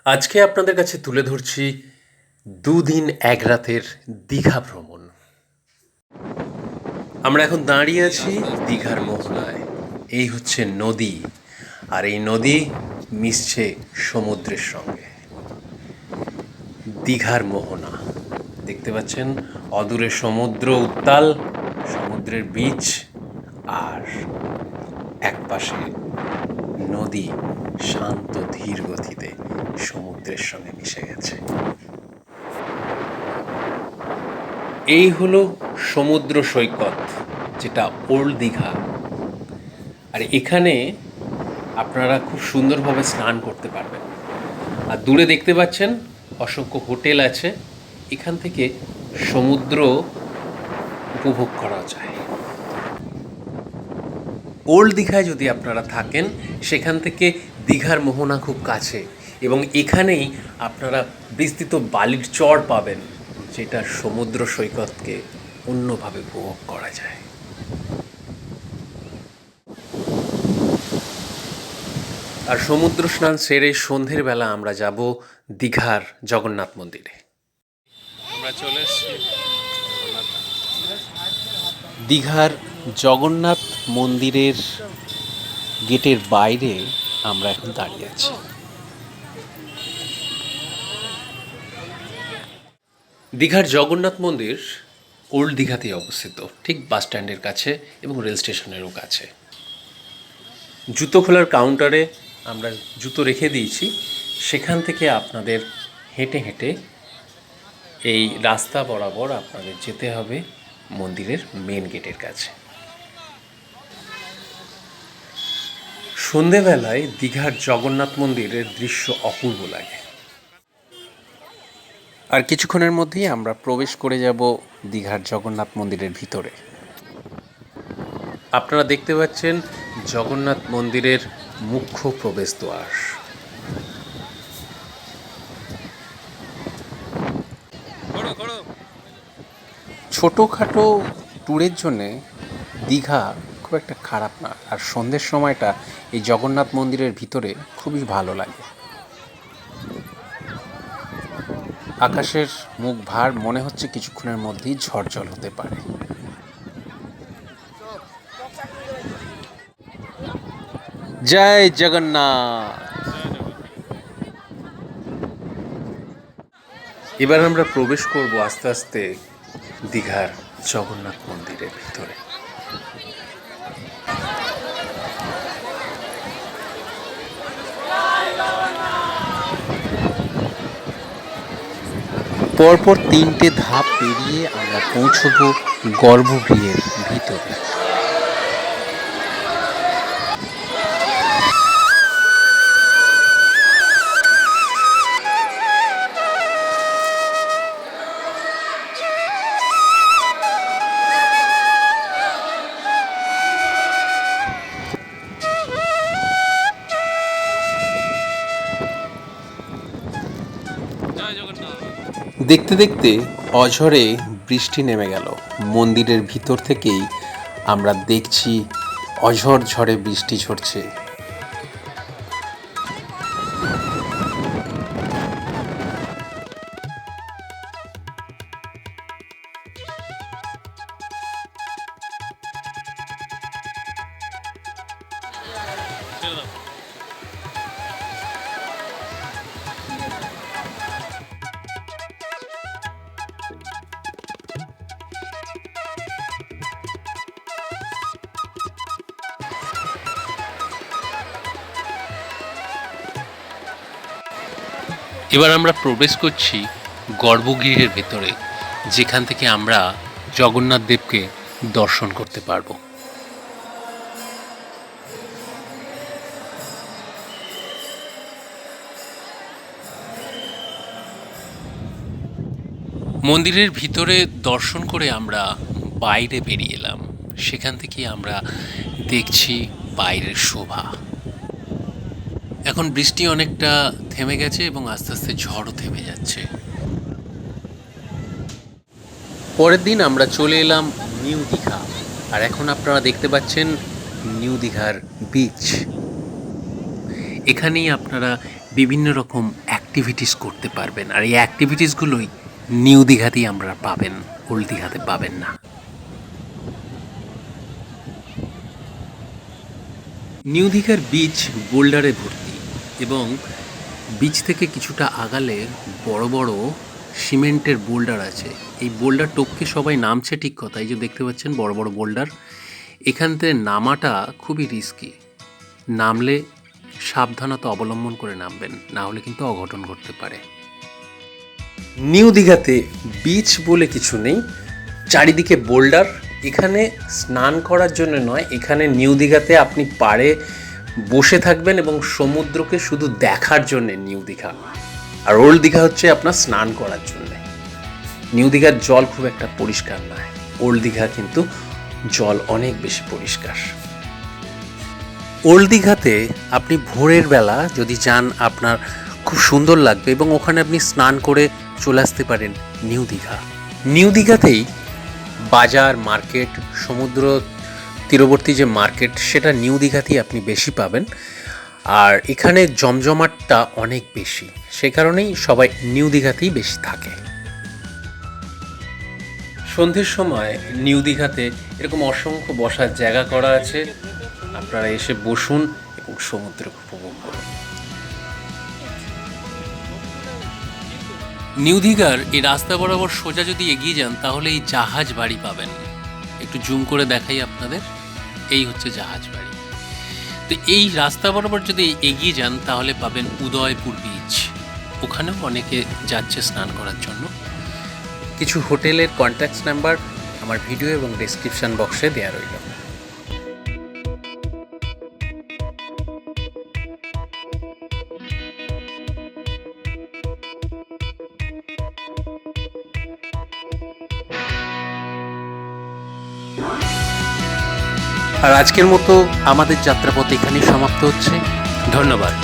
আজকে আপনাদের কাছে তুলে ধরছি ২ দিন ১ রাতের দীঘা ভ্রমণ। আমরা এখন দাঁড়িয়ে আছি দীঘার মোহনায়। এই হচ্ছে নদী, আর এই নদী মিশছে সমুদ্রের সঙ্গে। দীঘার মোহনা দেখতে পাচ্ছেন, অদূরে সমুদ্র উত্তাল, সমুদ্রের বীচ, আর একপাশে নদী শান্ত ধীর গতিতে সমুদ্রের সঙ্গে মিশে গেছে। এই হলো সমুদ্র সৈকত, যেটা ওল্ড দীঘা। আর এখানে আপনারা খুব সুন্দরভাবে স্নান করতে পারবেন। আর দূরে দেখতে পাচ্ছেন অসংখ্য হোটেল আছে, এখান থেকে সমুদ্র উপভোগ করা যায়। ওল্ড দীঘায় যদি আপনারা থাকেন, সেখান থেকে দীঘার মোহনা খুব কাছে, এবং এখানেই আপনারা বিস্তৃত বালির চর পাবেন, যেটা সমুদ্র সৈকতকে অন্যভাবে উপভোগ করা যায়। আর সমুদ্র স্নান সেরে সন্ধ্যের বেলা আমরা যাব দীঘার জগন্নাথ মন্দিরে। আমরা চলে এসেছি দীঘার জগন্নাথ মন্দিরের গেটের বাইরে। আমরা এখন দাঁড়িয়ে আছি। দীঘার জগন্নাথ মন্দির ওল্ড দীঘাতেই অবস্থিত, ঠিক বাস স্ট্যান্ডের কাছে এবং রেল স্টেশনেরও কাছে। জুতো খোলার কাউন্টারে আমরা জুতো রেখে দিয়েছি, সেখান থেকে আপনাদের হেঁটে হেঁটে এই রাস্তা বরাবর আপনাদের যেতে হবে মন্দিরের মেন গেটের কাছে। সন্ধেবেলায় দীঘার জগন্নাথ মন্দিরের দৃশ্য অপূর্ব লাগে। আর কিছুক্ষণের মধ্যেই আমরা প্রবেশ করে যাব দীঘার জগন্নাথ মন্দিরের ভিতরে। আপনারা দেখতে পাচ্ছেন জগন্নাথ মন্দিরের মুখ্য প্রবেশদ্বার। ছোটোখাটো ট্যুরের জন্যে দীঘা খুব একটা খারাপ না, আর সন্ধ্যের সময়টা এই জগন্নাথ মন্দিরের ভিতরে খুবই ভালো লাগে। আকাশের মুখ ভার, মনে হচ্ছে কিছুক্ষণের মধ্যেই ঝড় হতে পারে। জয় জগন্নাথ। এবার আমরা প্রবেশ করব আস্তে আস্তে দীঘার জগন্নাথ মন্দিরের ভিতরে। পরপর 3টে ধাপ পেরিয়ে আমরা পৌঁছব গর্ভগৃহের ভিতরে। দেখতে দেখতে অঝরে বৃষ্টি নেমে গেল। মন্দিরের ভিতর থেকেই আমরা দেখছি অঝর ঝড়ে বৃষ্টি ঝরছে। এবার আমরা প্রবেশ করছি গর্ভগৃহের ভেতরে, যেখান থেকে আমরা জগন্নাথ দেবকে দর্শন করতে পারবো। মন্দিরের ভিতরে দর্শন করে আমরা বাইরে বেরিয়ে এলাম। সেখান থেকে আমরা দেখছি বাইরের শোভা। এখন বৃষ্টি অনেকটা থেমে গেছে এবং আস্তে আস্তে ঝড়ও থেমে যাচ্ছে। পরের দিন আমরা চলে এলাম নিউ দীঘা, আর এখন আপনারা দেখতে পাচ্ছেন নিউ দীঘার বিচ। এখানেই আপনারা বিভিন্ন রকম অ্যাক্টিভিটিস করতে পারবেন, আর এই অ্যাক্টিভিটিসগুলোই নিউ দীঘাতেই আমরা পাবেন, ওল্ড দীঘাতে পাবেন না। নিউ দীঘার বিচ বোল্ডারে ভর্তি, এবং বিচ থেকে কিছুটা আগালে বড় বড় সিমেন্টের বোল্ডার আছে। এই বোল্ডার টপকে সবাই নামছে, ঠিক কথা, এই যে দেখতে পাচ্ছেন বড় বড় বোল্ডার। এখান থেকে নামাটা খুবই রিস্কি, নামলে সাবধানতা অবলম্বন করে নামবেন, না হলে কিন্তু অঘটন ঘটতে পারে। নিউ দীঘাতে বিচ বলে কিছু নেই, চারিদিকে বোল্ডার। এখানে স্নান করার জন্য নয়, এখানে নিউ দীঘাতে আপনি পাড়ে বসে থাকবেন এবং সমুদ্রকে শুধু দেখার জন্যে নিউ দীঘা। আর ওল্ড দীঘা হচ্ছে আপনার স্নান করার জন্যে। নিউ দীঘার জল খুব একটা পরিষ্কার নয়, ওল্ড দীঘা কিন্তু জল অনেক বেশি পরিষ্কার। ওল্ড দীঘাতে আপনি ভোরের বেলা যদি যান আপনার খুব সুন্দর লাগবে, এবং ওখানে আপনি স্নান করে চলে আসতে পারেন নিউ দীঘা। নিউ দীঘাতেই বাজার, মার্কেট, সমুদ্র তীরবর্তী যে মার্কেট, সেটা নিউ দীঘাতেই আপনি বেশি পাবেন। আর এখানে জমজমাটটা অনেক বেশি, সে কারণেই সবাই নিউ দীঘাতেই বেশি থাকে। সন্ধ্যের সময় নিউ দীঘাতে এরকম অসংখ্য বসার জায়গা করা আছে, আপনারা এসে বসুন এবং সমুদ্র উপভোগ করুন। নিউ দীঘার এই রাস্তা বরাবর সোজা যদি এগিয়ে যান তাহলে এই জাহাজ বাড়ি পাবেন। একটু জুম করে দেখাই আপনাদের, এই হচ্ছে জাহাজ বাড়ি। তো এই রাস্তা বরাবর যদি এগিয়ে যান তাহলে পাবেন উদয়পুর বিচ, ওখানেও অনেকে যাচ্ছে স্নান করার জন্য। কিছু হোটেলের কন্ট্যাক্ট নাম্বার আমার ভিডিও এবং ডেসক্রিপশন বক্সে দেওয়া রইল। আর আজকের মতো আমাদের যাত্রাপথ এখানেই সমাপ্ত হচ্ছে। ধন্যবাদ।